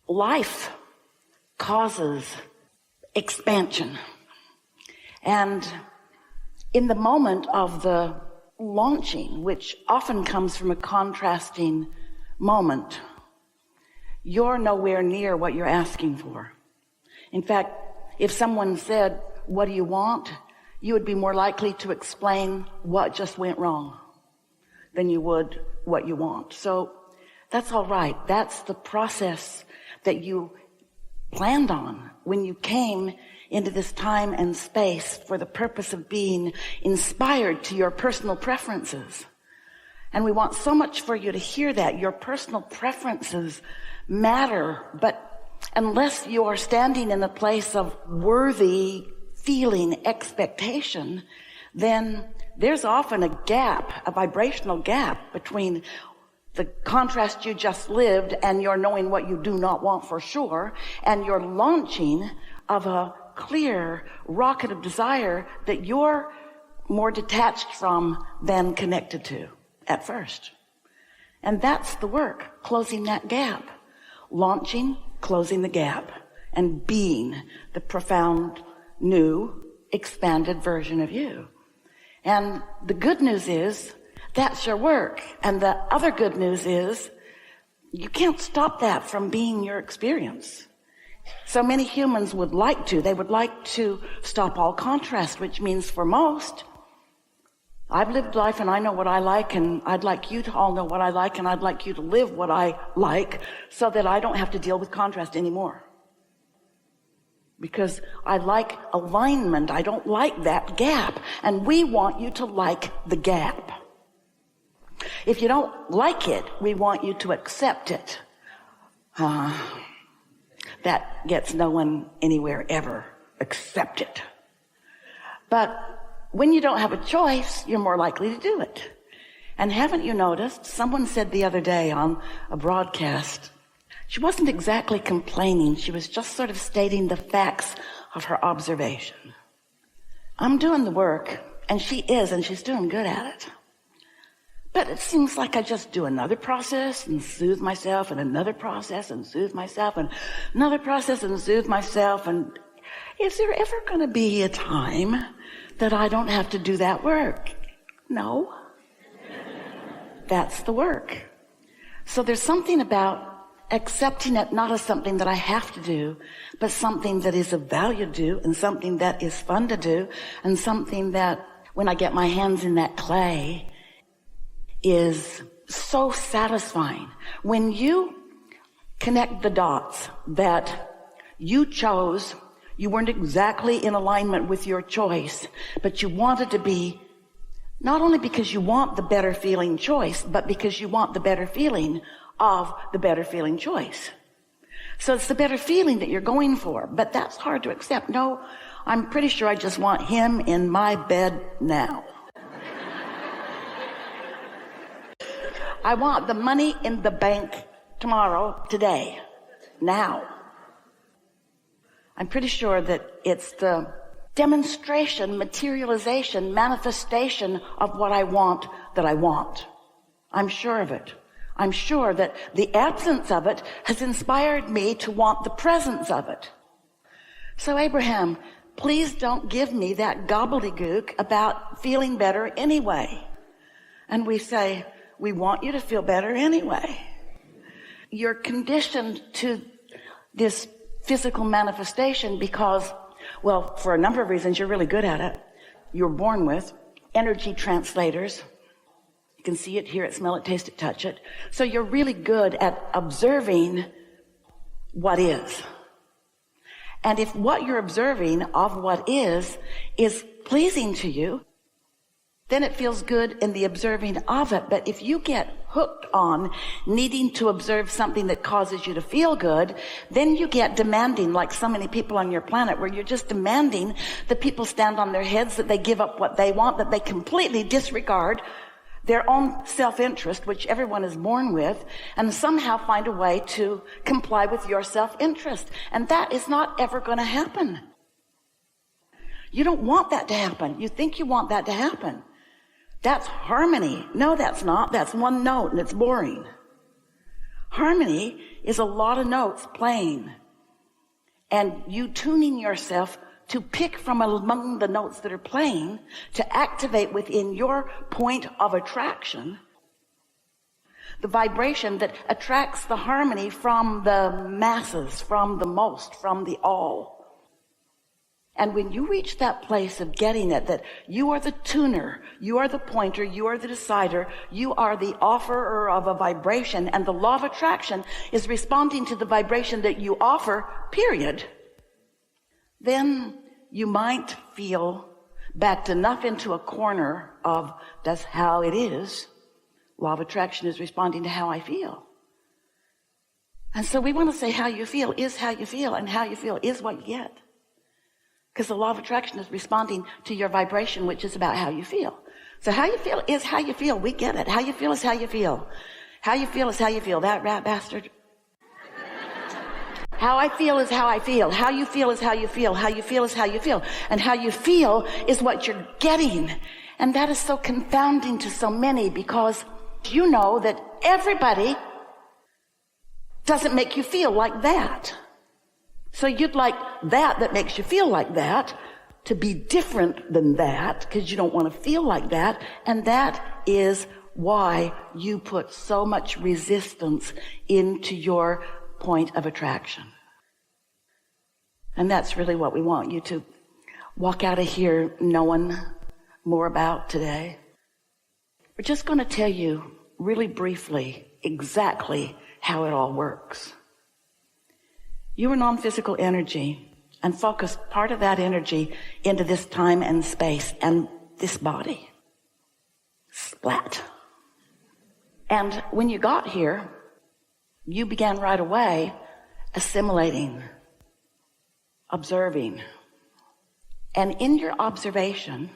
life causes expansion. And in the moment of the launching, which often comes from a contrasting moment, you're nowhere near what you're asking for. In fact, if someone said, "What do you want?" you would be more likely to explain what just went wrong than you would what you want. So that's all right. That's the process that you planned on when you came into this time and space for the purpose of being inspired to your personal preferences. And we want so much for you to hear that. Your personal preferences matter, but unless you are standing in a place of worthy feeling expectation, then there's often a gap, a vibrational gap between the contrast you just lived and your knowing what you do not want for sure, and your launching of a clear rocket of desire that you're more detached from than connected to at first. And that's the work, closing that gap, launching, closing the gap, and being the profound, new, expanded version of you. And the good news is that's your work. And the other good news is you can't stop that from being your experience. So many humans would like to. They would like to stop all contrast, which means for most, I've lived life and I know what I like, and I'd like you to all know what I like, and I'd like you to live what I like so that I don't have to deal with contrast anymore. Because I like alignment. I don't like that gap. And we want you to like the gap. If you don't like it, we want you to accept it. That gets no one anywhere ever. Accept it. But when you don't have a choice, you're more likely to do it. And haven't you noticed, someone said the other day on a broadcast, she wasn't exactly complaining. She was just sort of stating the facts of her observation. I'm doing the work, and she is, and she's doing good at it. But it seems like I just do another process and soothe myself, and another process and soothe myself, and another process and soothe myself. And is there ever going to be a time that I don't have to do that work? No. That's the work. So there's something about accepting it not as something that I have to do, but something that is of value to do, and something that is fun to do, and something that, when I get my hands in that clay, is so satisfying. When you connect the dots that you chose, you weren't exactly in alignment with your choice, but you wanted to be, not only because you want the better feeling choice, but because you want the better feeling of the better feeling choice. So it's the better feeling that you're going for, but that's hard to accept. No, I'm pretty sure I just want him in my bed now. I want the money in the bank tomorrow, today, now. I'm pretty sure that it's the demonstration, materialization, manifestation of what I want that I want. I'm sure of it. I'm sure that the absence of it has inspired me to want the presence of it. So Abraham, please don't give me that gobbledygook about feeling better anyway. And we say, we want you to feel better anyway. You're conditioned to this physical manifestation because, well, for a number of reasons, you're really good at it. You're born with energy translators. You can see it, hear it, smell it, taste it, touch it. So you're really good at observing what is. And if what you're observing of what is pleasing to you, then it feels good in the observing of it. But if you get hooked on needing to observe something that causes you to feel good, then you get demanding, like so many people on your planet, where you're just demanding that people stand on their heads, that they give up what they want, that they completely disregard their own self-interest, which everyone is born with, and somehow find a way to comply with your self-interest. And that is not ever going to happen. You don't want that to happen. You think you want that to happen. That's harmony. No, that's not. That's one note, and it's boring. Harmony is a lot of notes playing, and you tuning yourself to pick from among the notes that are playing to activate within your point of attraction the vibration that attracts the harmony from the masses, from the most, from the all. And when you reach that place of getting it, that you are the tuner, you are the pointer, you are the decider, you are the offerer of a vibration, and the law of attraction is responding to the vibration that you offer, period, then you might feel backed enough into a corner of that's how it is. Law of attraction is responding to how I feel. And so we want to say how you feel is how you feel, and how you feel is what you get. Because the law of attraction is responding to your vibration, which is about how you feel. So how you feel is how you feel. We get it. How you feel is how you feel. How you feel is how you feel. That rat bastard. How I feel is how I feel. How you feel is how you feel. How you feel is how you feel. And how you feel is what you're getting. And that is so confounding to so many, because you know that everybody doesn't make you feel like that. So you'd like that makes you feel like that to be different than that, because you don't want to feel like that. And that is why you put so much resistance into your point of attraction. And that's really what we want you to walk out of here knowing more about today. We're just going to tell you really briefly exactly how it all works. You are non-physical energy, and focus part of that energy into this time and space and this body. Splat. And when you got here, you began right away assimilating, observing. And in your observation,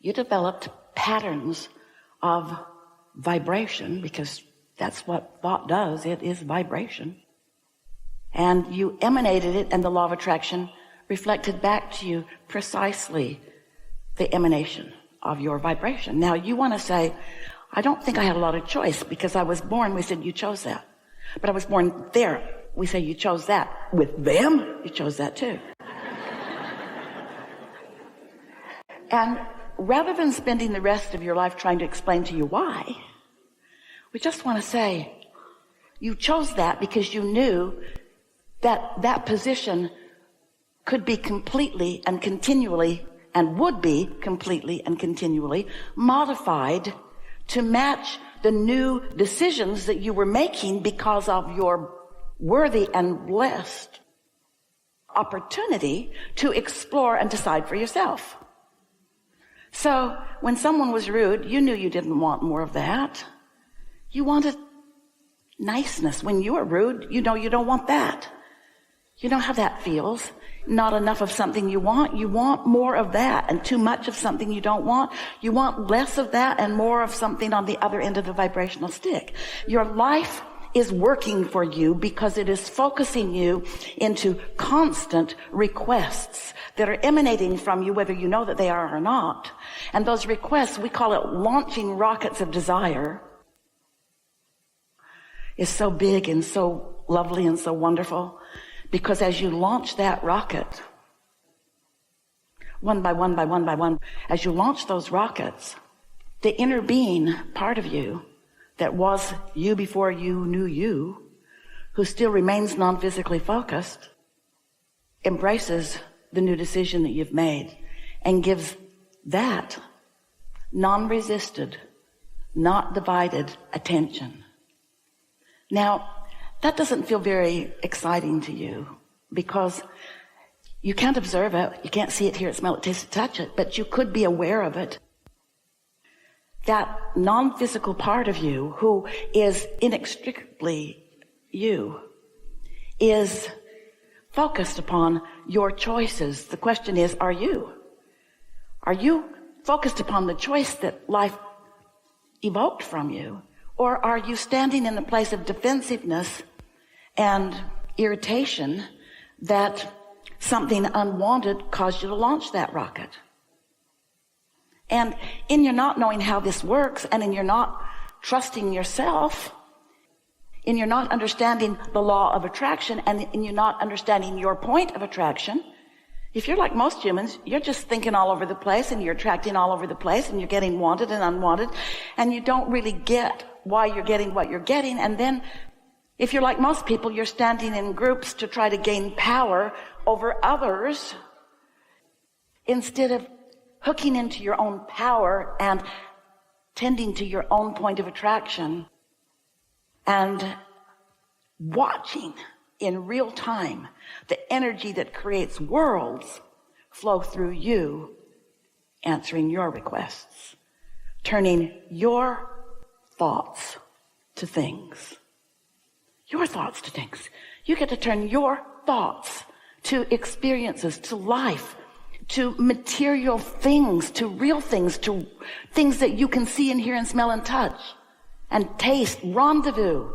you developed patterns of vibration, because that's what thought does. It is vibration. And you emanated it, and the law of attraction reflected back to you precisely the emanation of your vibration. Now you want to say, I don't think I had a lot of choice, because I was born, we said you chose that. But I was born there, we say you chose that. With them, you chose that too. And rather than spending the rest of your life trying to explain to you why, we just want to say, you chose that because you knew that that position could be completely and continually, and would be completely and continually modified to match the new decisions that you were making because of your worthy and blessed opportunity to explore and decide for yourself. So when someone was rude, you knew you didn't want more of that. You wanted niceness. When you are rude, you know you don't want that. You know how that feels. Not enough of something you want more of that, and too much of something you don't want. You want less of that and more of something on the other end of the vibrational stick. Your life is working for you because it is focusing you into constant requests that are emanating from you, whether you know that they are or not. And those requests, we call it launching rockets of desire, is so big and so lovely and so wonderful. Because as you launch that rocket, one by one by one by one, as you launch those rockets, the inner being part of you that was you before you knew you, who still remains non-physically focused, embraces the new decision that you've made and gives that non-resisted, not divided attention. Now, that doesn't feel very exciting to you, because you can't observe it, you can't see it, hear it, smell it, taste it, touch it, but you could be aware of it. That non-physical part of you, who is inextricably you, is focused upon your choices. The question is, are you? Are you focused upon the choice that life evoked from you? Or are you standing in the place of defensiveness and irritation that something unwanted caused you to launch that rocket? And in your not knowing how this works, and in your not trusting yourself, in your not understanding the law of attraction, and in you not understanding your point of attraction. If you're like most humans, you're just thinking all over the place, and you're attracting all over the place, and you're getting wanted and unwanted, and you don't really get why you're getting what you're getting. And then if you're like most people, you're standing in groups to try to gain power over others instead of hooking into your own power and tending to your own point of attraction and watching in real time the energy that creates worlds flow through you, answering your requests, turning your thoughts to things. Your thoughts to things. You get to turn your thoughts to experiences, to life, to material things, to real things, to things that you can see and hear and smell and touch and taste, rendezvous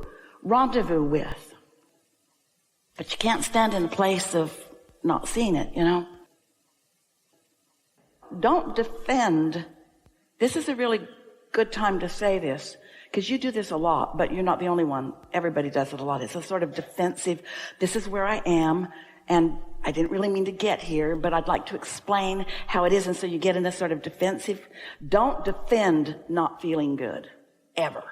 with. But you can't stand in a place of not seeing it, you know. Don't defend. This is a really good time to say this, because you do this a lot, but you're not the only one. Everybody does it a lot. It's a sort of defensive, this is where I am, and I didn't really mean to get here, but I'd like to explain how it is. And so you get in this sort of defensive. Don't defend not feeling good, ever.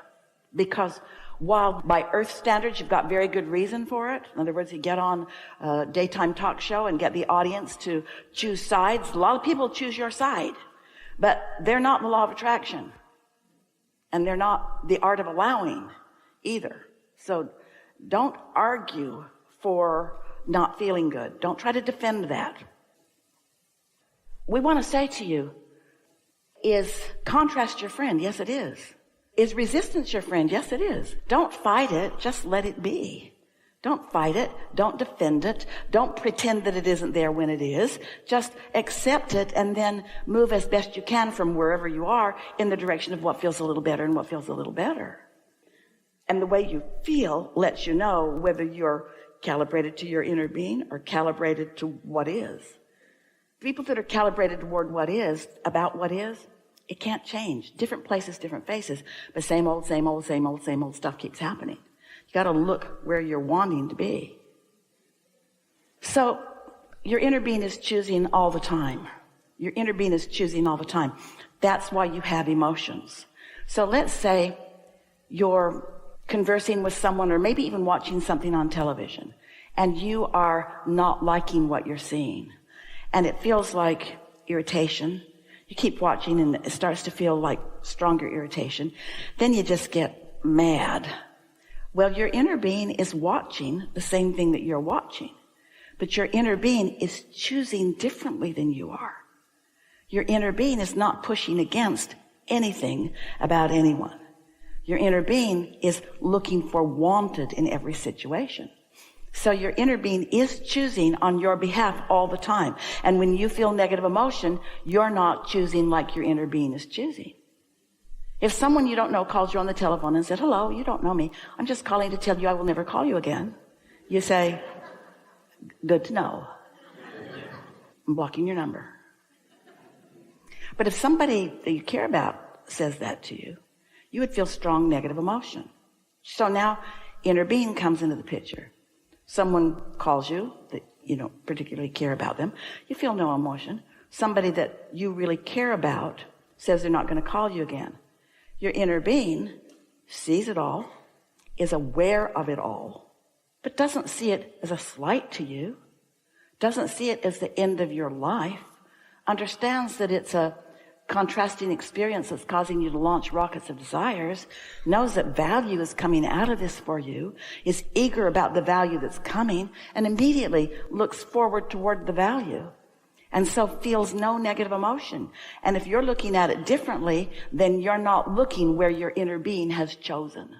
Because while by earth standards you've got very good reason for it, in other words, you get on a daytime talk show and get the audience to choose sides. A lot of people choose your side, but they're not the law of attraction, and they're not the art of allowing either. So don't argue for not feeling good. Don't try to defend that. We want to say to you, is contrast your friend? Yes, it is. Is resistance your friend? Yes, it is. Don't fight it. Just let it be. Don't fight it. Don't defend it. Don't pretend that it isn't there when it is. Just accept it and then move as best you can from wherever you are in the direction of what feels a little better and what feels a little better. And the way you feel lets you know whether you're calibrated to your inner being or calibrated to what is. People that are calibrated toward what is, about what is, it can't change. Different places, different faces, but same old stuff keeps happening. You got to look where you're wanting to be. So your inner being is choosing all the time. Your inner being is choosing all the time. That's why you have emotions. So let's say you're conversing with someone or maybe even watching something on television, and you are not liking what you're seeing, and it feels like irritation. You keep watching and it starts to feel like stronger irritation. Then you just get mad. Well, your inner being is watching the same thing that you're watching, but your inner being is choosing differently than you are. Your inner being is not pushing against anything about anyone. Your inner being is looking for wanted in every situation. So your inner being is choosing on your behalf all the time. And when you feel negative emotion, you're not choosing like your inner being is choosing. If someone you don't know calls you on the telephone and said, hello, you don't know me, I'm just calling to tell you I will never call you again. You say, good to know. I'm blocking your number. But if somebody that you care about says that to you, you would feel strong negative emotion. So now inner being comes into the picture. Someone calls you that you don't particularly care about them. You feel no emotion. Somebody that you really care about says they're not going to call you again. Your inner being sees it all, is aware of it all, but doesn't see it as a slight to you, doesn't see it as the end of your life, understands that it's a contrasting experience that's causing you to launch rockets of desires, knows that value is coming out of this for you, is eager about the value that's coming, and immediately looks forward toward the value, and so feels no negative emotion. And if you're looking at it differently, then you're not looking where your inner being has chosen.